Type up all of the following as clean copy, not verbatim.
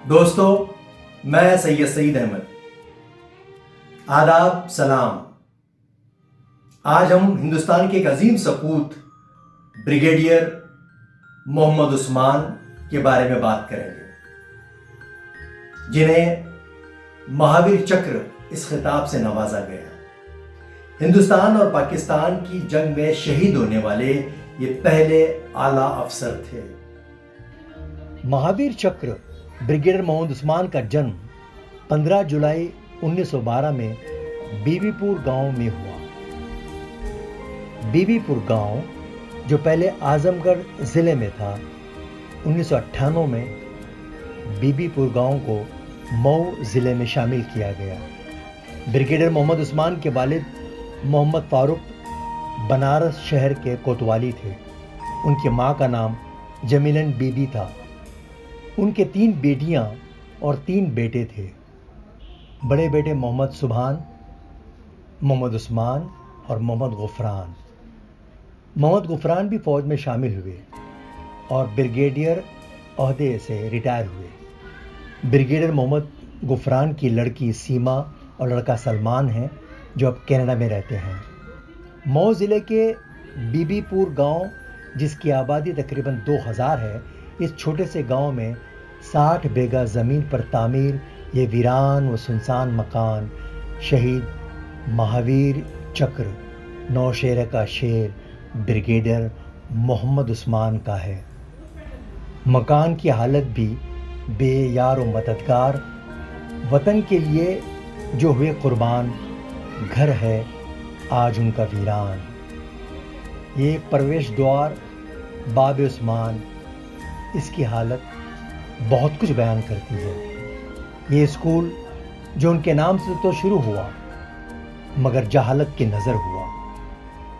دوستو، میں سید احمد، آداب، سلام۔ آج ہم ہندوستان کے ایک عظیم سپوت بریگیڈیئر محمد عثمان کے بارے میں بات کریں گے، جنہیں مہاویر چکر اس خطاب سے نوازا گیا۔ ہندوستان اور پاکستان کی جنگ میں شہید ہونے والے یہ پہلے اعلیٰ افسر تھے۔ مہاویر چکر بریگیڈیئر محمد عثمان کا جنم 15 جولائی 1912 میں بی بی پور گاؤں میں ہوا۔ بی بی پور گاؤں جو پہلے اعظم گڑھ ضلع میں تھا، 1998 میں بی بی پور گاؤں کو مئو ضلع میں شامل کیا گیا۔ بریگیڈیئر محمد عثمان کے والد محمد فاروق بنارس شہر کے کوتوالی تھے۔ ان کی ماں کا نام جمیلن بی بی تھا۔ ان کے 3 بیٹیاں اور 3 بیٹے تھے۔ بڑے بیٹے محمد سبحان، محمد عثمان اور محمد غفران۔ محمد غفران بھی فوج میں شامل ہوئے اور بریگیڈیئر عہدے سے ریٹائر ہوئے۔ بریگیڈیئر محمد غفران کی لڑکی سیما اور لڑکا سلمان ہیں، جو اب کینیڈا میں رہتے ہیں۔ مئو ضلع کے بی بی پور گاؤں، جس کی آبادی تقریباً 2000 ہے، اس چھوٹے سے گاؤں میں 60 بیگھہ زمین پر تعمیر یہ ویران و سنسان مکان شہید مہاویر چکر نوشہرہ کا شیر بریگیڈیئر محمد عثمان کا ہے۔ مکان کی حالت بھی بے یار و مددگار، وطن کے لیے جو ہوئے قربان، گھر ہے آج ان کا ویران۔ یہ پرویش دوار باب عثمان، اس کی حالت بہت کچھ بیان کرتی ہے۔ یہ اسکول جو ان کے نام سے تو شروع ہوا مگر جہالت کی نظر ہوا،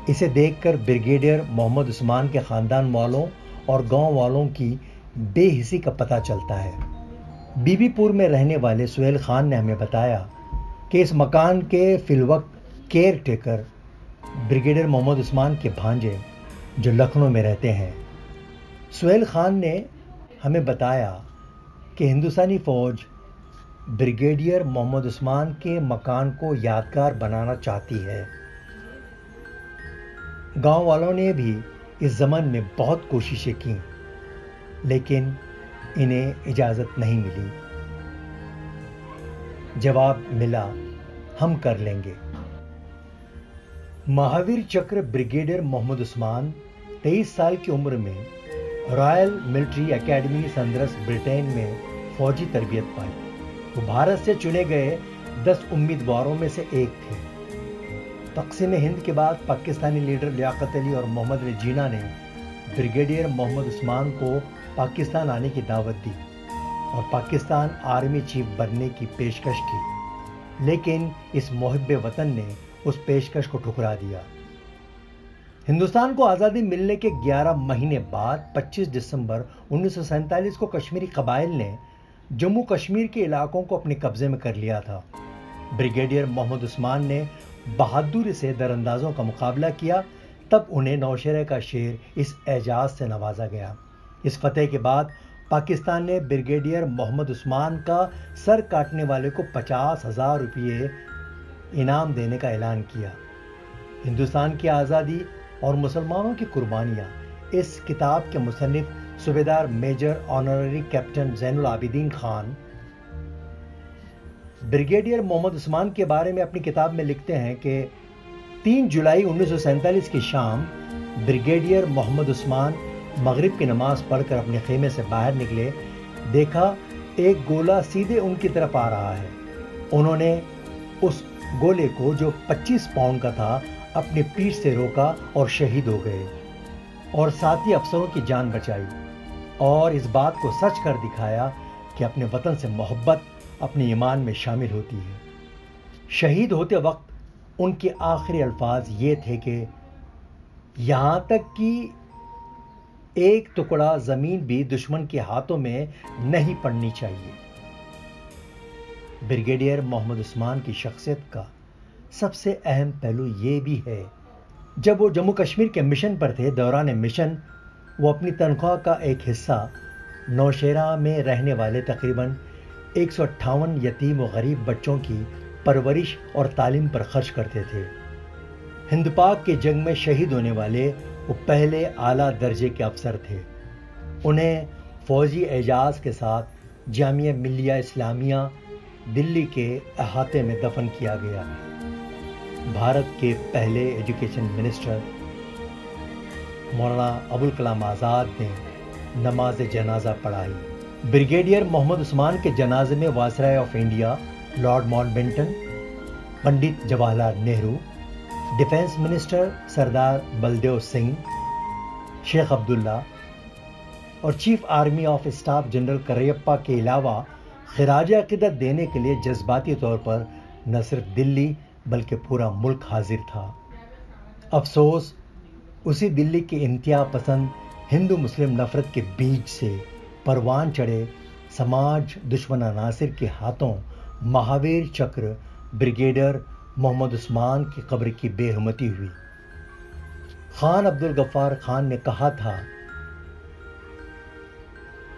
اسے دیکھ کر بریگیڈیئر محمد عثمان کے خاندان والوں اور گاؤں والوں کی بے حسی کا پتہ چلتا ہے۔ بی بی پور میں رہنے والے سہیل خان نے ہمیں بتایا کہ اس مکان کے فی الوقت care taker brigadier Muhammad Usman کے بھانجے جو لکھنؤ میں رہتے ہیں۔ سہیل خان نے ہمیں بتایا کہ ہندوستانی فوج بریگیڈیئر محمد عثمان کے مکان کو یادگار بنانا چاہتی ہے۔ گاؤں والوں نے بھی اس ضمن میں بہت کوششیں کیں، لیکن انہیں اجازت نہیں ملی۔ جواب ملا، ہم کر لیں گے۔ مہاویر چکر بریگیڈیئر محمد عثمان 23 سال کی عمر میں رائل ملٹری اکیڈمی سندرس برٹین میں فوجی تربیت پائی۔ وہ بھارت سے چنے گئے 10 امیدواروں میں سے ایک تھے۔ تقسیم ہند کے بعد پاکستانی لیڈر لیاقت علی اور محمد علی جناح نے بریگیڈیئر محمد عثمان کو پاکستان آنے کی دعوت دی اور پاکستان آرمی چیف بننے کی پیشکش کی، لیکن اس محب وطن نے اس پیشکش کو ٹھکرا دیا۔ ہندوستان کو آزادی ملنے کے 11 مہینے بعد 25 دسمبر 1947 کو کشمیری قبائل نے جموں کشمیر کے علاقوں کو اپنے قبضے میں کر لیا تھا۔ بریگیڈیئر محمد عثمان نے بہادری سے دراندازوں کا مقابلہ کیا، تب انہیں نوشہرہ کا شیر اس اعزاز سے نوازا گیا۔ اس فتح کے بعد پاکستان نے بریگیڈیئر محمد عثمان کا سر کاٹنے والے کو 50,000 روپے انعام دینے کا اعلان کیا۔ ہندوستان کی آزادی اور مسلمانوں کی قربانیاں، اس کتاب کے مصنف صوبیدار میجر آنرری کیپٹن زین العابدین خان بریگیڈیئر محمد عثمان کے بارے میں اپنی کتاب میں لکھتے ہیں کہ 3 جولائی 1947 کی شام بریگیڈیئر محمد عثمان مغرب کی نماز پڑھ کر اپنے خیمے سے باہر نکلے، دیکھا ایک گولہ سیدھے ان کی طرف آ رہا ہے۔ انہوں نے اس گولے کو جو 25 پاؤنڈ کا تھا اپنی پیٹھ سے روکا اور شہید ہو گئے، اور ساتھی افسروں کی جان بچائی، اور اس بات کو سچ کر دکھایا کہ اپنے وطن سے محبت اپنے ایمان میں شامل ہوتی ہے۔ شہید ہوتے وقت ان کے آخری الفاظ یہ تھے کہ یہاں تک کہ ایک ٹکڑا زمین بھی دشمن کے ہاتھوں میں نہیں پڑنی چاہیے۔ بریگیڈیئر محمد عثمان کی شخصیت کا سب سے اہم پہلو یہ بھی ہے، جب وہ جموں کشمیر کے مشن پر تھے، دوران مشن وہ اپنی تنخواہ کا ایک حصہ نوشہرہ میں رہنے والے تقریباً 158 یتیم و غریب بچوں کی پرورش اور تعلیم پر خرچ کرتے تھے۔ ہند پاک کے جنگ میں شہید ہونے والے وہ پہلے اعلیٰ درجے کے افسر تھے۔ انہیں فوجی اعزاز کے ساتھ جامعہ ملیہ اسلامیہ دلی کے احاطے میں دفن کیا گیا۔ بھارت کے پہلے ایجوکیشن منسٹر مولانا ابوالکلام آزاد نے نماز جنازہ پڑھائی۔ بریگیڈیئر محمد عثمان کے جنازے میں viceroy of India Lord Mountbatten, Pandit Jawaharlal Nehru, defence minister سردار بلدیو سنگھ، شیخ عبداللہ اور chief army of staff general Cariappa کے علاوہ خراج عقیدت دینے کے لیے جذباتی طور پر نہ صرف دلی بلکہ پورا ملک حاضر تھا۔ افسوس، اسی دلی کے انتہا پسند ہندو مسلم نفرت کے بیج سے پروان چڑھے سماج دشمن عناصر کے ہاتھوں مہاویر چکر بریگیڈیئر محمد عثمان کی قبر کی بے حرمتی ہوئی۔ خان عبدالغفار خان نے کہا تھا،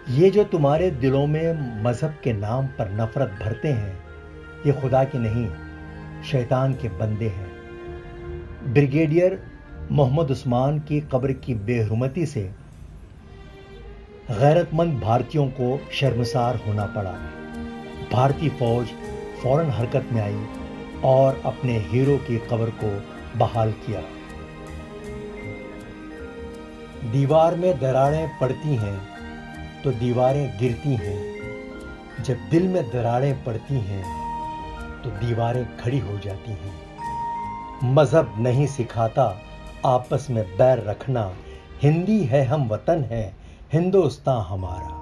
یہ جو تمہارے دلوں میں مذہب کے نام پر نفرت بھرتے ہیں، یہ خدا کے نہیں، شیطان کے بندے ہیں۔ بریگیڈیئر محمد عثمان کی قبر کی بے حرمتی سے غیرت مند بھارتیوں کو شرمسار ہونا پڑا۔ بھارتی فوج فوراً حرکت میں آئی اور اپنے ہیرو کی قبر کو بحال کیا۔ دیوار میں دراڑیں پڑتی ہیں تو دیواریں گرتی ہیں، جب دل میں دراڑیں پڑتی ہیں تو دیواریں کھڑی ہو جاتی ہیں۔ مذہب نہیں سکھاتا آپس میں بیر رکھنا، ہندی ہے ہم وطن ہے ہندوستاں ہمارا۔